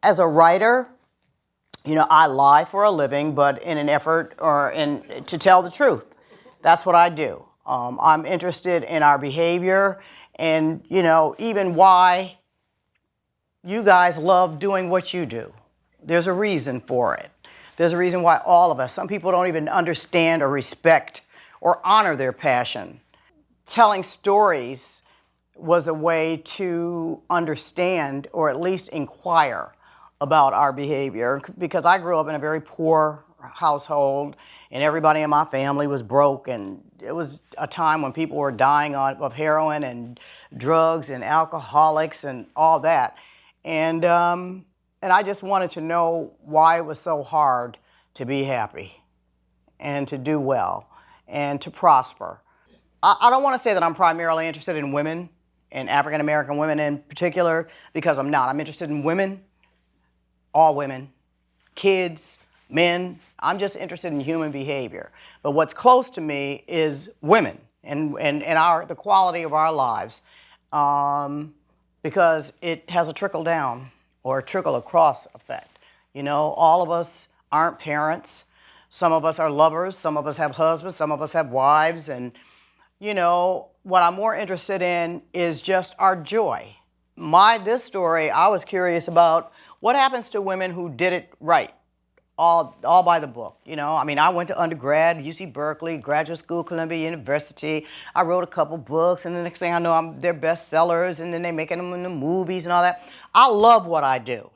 as a writer, I lie for a living, but in an effort to tell the truth. That's what I do. I'm interested in our behavior and, even why you guys love doing what you do. There's a reason for it. There's a reason why all of us, some people don't even understand or respect or honor their passion. Telling stories was a way to understand or at least inquire about our behavior, because I grew up in a very poor household and everybody in my family was broke, and it was a time when people were dying of heroin and drugs and alcoholics and all that. And I just wanted to know why it was so hard to be happy and to do well and to prosper. I don't want to say that I'm primarily interested in women, and African American women in particular, because I'm not. I'm interested in women, all women, kids, men. I'm just interested in human behavior. But what's close to me is women and the quality of our lives, because it has a trickle down or a trickle across effect. All of us aren't parents. Some of us are lovers. Some of us have husbands. Some of us have wives. And what I'm more interested in is just our joy. This story, I was curious about what happens to women who did it right, all by the book. I went to undergrad, UC Berkeley, graduate school, Columbia University. I wrote a couple books, and the next thing I know, they're bestsellers, and then they're making them into movies and all that. I love what I do.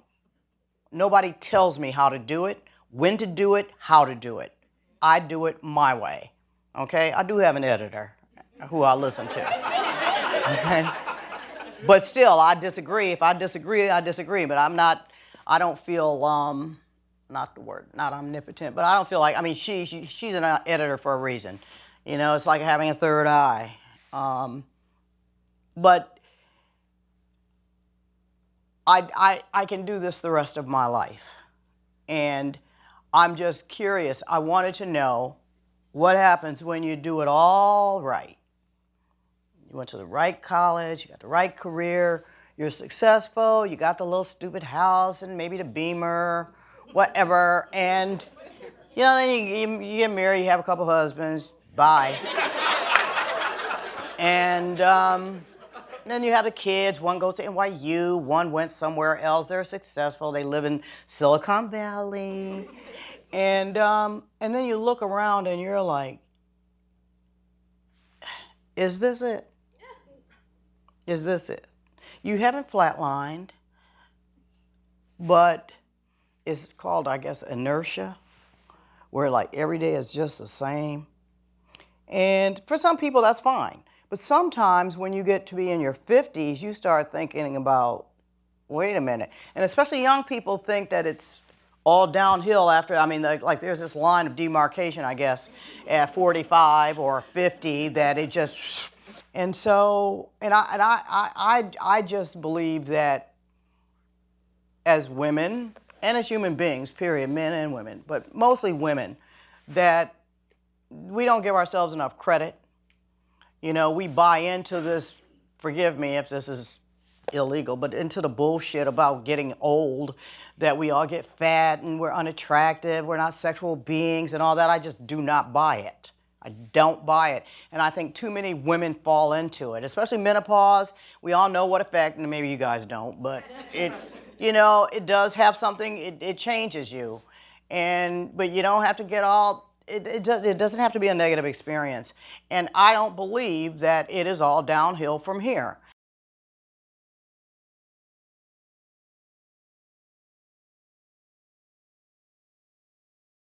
Nobody tells me how to do it, when to do it, how to do it. I do it my way, okay? I do have an editor who I listen to, okay? But still, I disagree. If I disagree, I disagree. But I don't feel, not omnipotent, but I don't feel like, she's an editor for a reason. It's like having a third eye. But I can do this the rest of my life. And I'm just curious. I wanted to know what happens when you do it all right. You went to the right college, you got the right career, you're successful, you got the little stupid house and maybe the Beamer, whatever, and then you get married, you have a couple husbands, bye. And then you have the kids, one goes to NYU, one went somewhere else, they're successful, they live in Silicon Valley. And then you look around and you're like, is this it? Is this it? You haven't flatlined, but it's called, I guess, inertia, where like every day is just the same. And for some people, that's fine. But sometimes when you get to be in your 50s, you start thinking about, wait a minute. And especially young people think that it's all downhill after, like there's this line of demarcation, I guess, at 45 or 50 that it just... And so, I just believe that as women and as human beings, period, men and women, but mostly women, that we don't give ourselves enough credit. We buy into this, forgive me if this is illegal, but into the bullshit about getting old, that we all get fat and we're unattractive, we're not sexual beings and all that. I just do not buy it. I don't buy it. And I think too many women fall into it, especially menopause. We all know what effect, and maybe you guys don't, but it does have something, it changes you. But you don't have to get all, it doesn't have to be a negative experience. And I don't believe that it is all downhill from here.